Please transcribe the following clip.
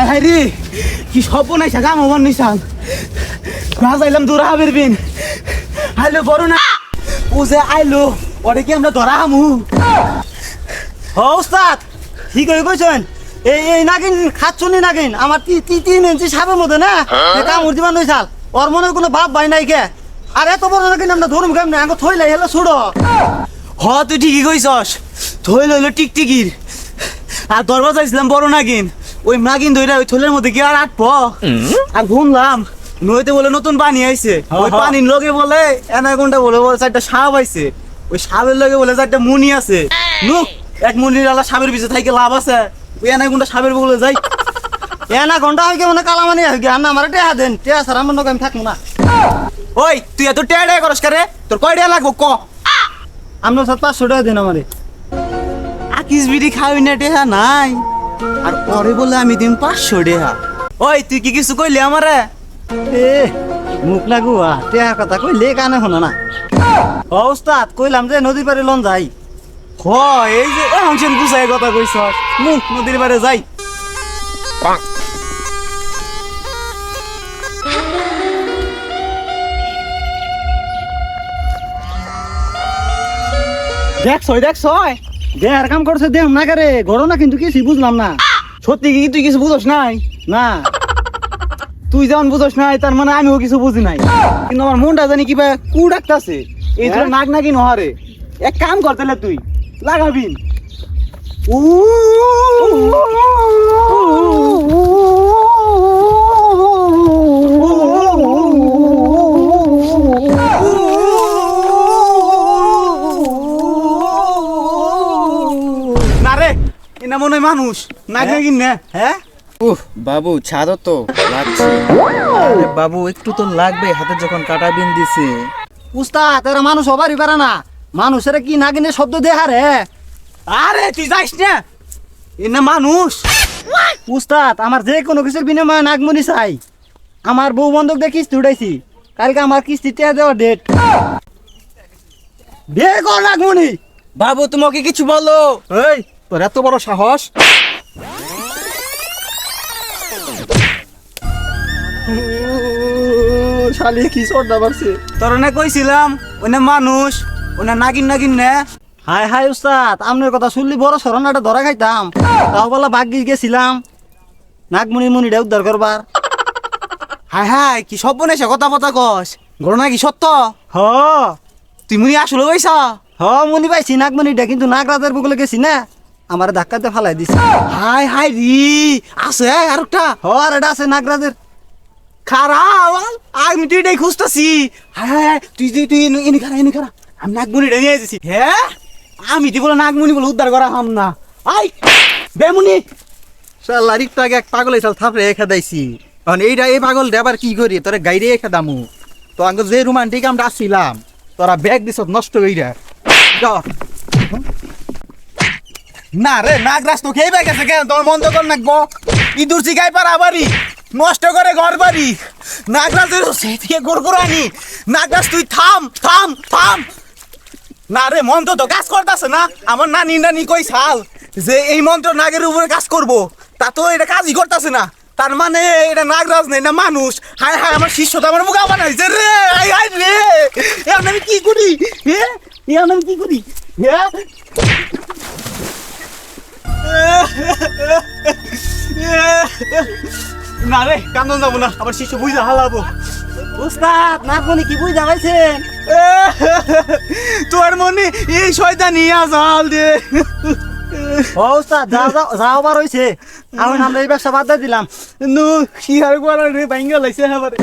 হায় হায় রে কি সব নাই সাকাম আমার নিশান গাছ আইলাম দূরা হাবের বিন আইলো বড় না ও যে আইলো ওরে কি আমরা ধরা হামু ওস্তাদ ঠিক হয়ে কইছেন এই নাগিন খাচ্ছনি নাগিন আমার 3 ইঞ্চি সাপের মধ্যে না কামড় দিবান হইছাল ওর মনে কোনো বাপ ভাই নাই কে আর এত বড় নাগিন আমরা ধরুম কেমনে আঙ্গ থইলাই হেলে ছুড়ো হ তুই ঠিকই কইছস থইল হইলো টিকটিকির আর দরবার যাইছিলাম বড় নাগিন ওই নাগিন ধইরা ওই থলের মধ্যে কি আর আটপ আর ঘুমলাম নইতে বলে নতুন পানি আইছে ওই পানির লগে বলে এনাকোনটা বলে চারটা সাপ আইছে ওই সাপের লগে বলে চারটা মুনি আছে নু এক মুনির আলা সাপের পিছে থাইকে লাভ আছে ওই এনাকোনটা সাপের বলে যাই এনা ঘন্টা হয়ে মানে কালামানি হয়ে গিয়ে না আমার টেহা দেন টেহা ছাড়া আমার নগে আমি থাকবো না ওই তুই এত টেড়ে করস করে তোর কয় টাকা লাগবো ক আপনার সাথে 500 টাকা দেন আমারে আকিস বিড়ি খাবি না টেহা নাই আর পরে বলে আমি দিন 500 টাকা ওই তুই কি কিছু কইলি আমারে এ মুখ লাগুয়া টেহা কথা কইলে কানে শোনা না ওস্তাদ কইলাম যে নদীর পারে লন যাই হ এই যে হাংশন গুছাই কথা কইছস নু নদীর পারে যাই দেখছয় যে আর কাম করছে দেহ না করে ঘটনা কিন্তু কিছু বুঝলাম না সত্যি কি তুই কিছু বুঝস নাই না তুই যেমন বুঝস নাই তার মানে আমিও কিছু বুঝি নাই কিন্তু আমার মনটা জানি কিবা কু ডাকতাছে এই তোর নাক নাকি নহরে এক কাম কর তাহলে তুই লাগাবি না রে এটা মনে হয় মানুষ নাক নাকি না হ্যাঁ উহ বাবু ছাদো তো লাগছে আরে বাবু একটু তো লাগবে হাতে যখন কাটা বিন দিছে উস্তাদ এরা মানুষ হবারই পারে না মানুষেরা কি নাগিনের শব্দ দেখা রে আরে তুই যাইস না এটা মানুষ উস্তাদ আমার যে কোনো কিছুর বিনিময়ে নাগমণি চাই আমার বউ বন্ধক দিয়ে কিস্তি উঠাইছি কালকে আমার কিস্তি টেয়া দেওয়ার ডেট দে কর নাগমণি বাবু তোমাকে কিছু বলো এই তোর এত বড় সাহস শালি কি সর্দা পারছে তোর না কইছিলাম ওনে মানুষ ওনে নাগিন নাগিন নে হায় হায় উস্তাদ আপনার কথা শুনলি বড় সরনাটা ধরা খাইতাম তাও বলা বাগিস গেছিলাম নাগমণির মনিটা উদ্ধার করবার হায় হায় কি সব বনেছে কথা পতা কস ঘটনা কি সত্য হ তুই মুই আসলে কইছ হ মনি পাইছি নাগমণিটা কিন্তু নাগরাজের বুকলে গেছি না আমার ধাক্কাতে ফালাই দিছি হায় হায় রি আছে আর একটা হ আর এটা আছে নাগরাজের খারাপ আমি তুই এটাই খুঁজতেছি হায় হায় তুই তুই তুই এনে খারা আমি নাগমণি নিয়ে এসেছি হ্যাঁ আমি তুই বলে নাগমণি বলে উদ্ধার করা হাম না আই বেমুনি শালা একটু আগে এক পাগল এসে থাপড়ে রেখে দাইছি কারণ এইটা এই পাগল আবার কি করি তোরা গাইরে রেখে দামু তো আঙ্গ যে রোমান্টিক আমরা আসছিলাম তোরা ব্যাগ দিছ নষ্ট কইরা না রে নাগরাজ তো খেয়ে গেছে কেন তোর বন্ধ কর নাকবো ইঁদুর চিকাই পারা বাড়ি নষ্ট করে ঘর বাড়ি নাগরাজের সেদিকে গোরগোরানি নাগরাজ তুই থাম থাম থাম না রে মন্ত্র তো কাজ করতেছে না আমার নানি নানি কই সাল যে এই মন্ত্র নাগের উপরে কাজ করব তা তো এটা কাজই করতেছে না তার মানে এটা নাগরাজ নেই না মানুষ হায় হায় আমার শিষ্য তো আমার মুখা বানাইছে রে হায় হায় রে এখন আমি কি করি হ্যাঁ এখন আমি কি করি হ্যাঁ না রে কান্দন যাবো না আবার শিশু বুঝা হালাবো উস্তাদ নাগমণি কি বুঝা পাইছেন তোর মনে এই শয়তানি আজাল দে ও উস্তাদ যাও যাও যাও বার হইছে এখন আমরা এই ব্যবসা বাদ দিয়ে দিলাম নু কি আর করার রে ভাঙ্গা লাইছে এবারে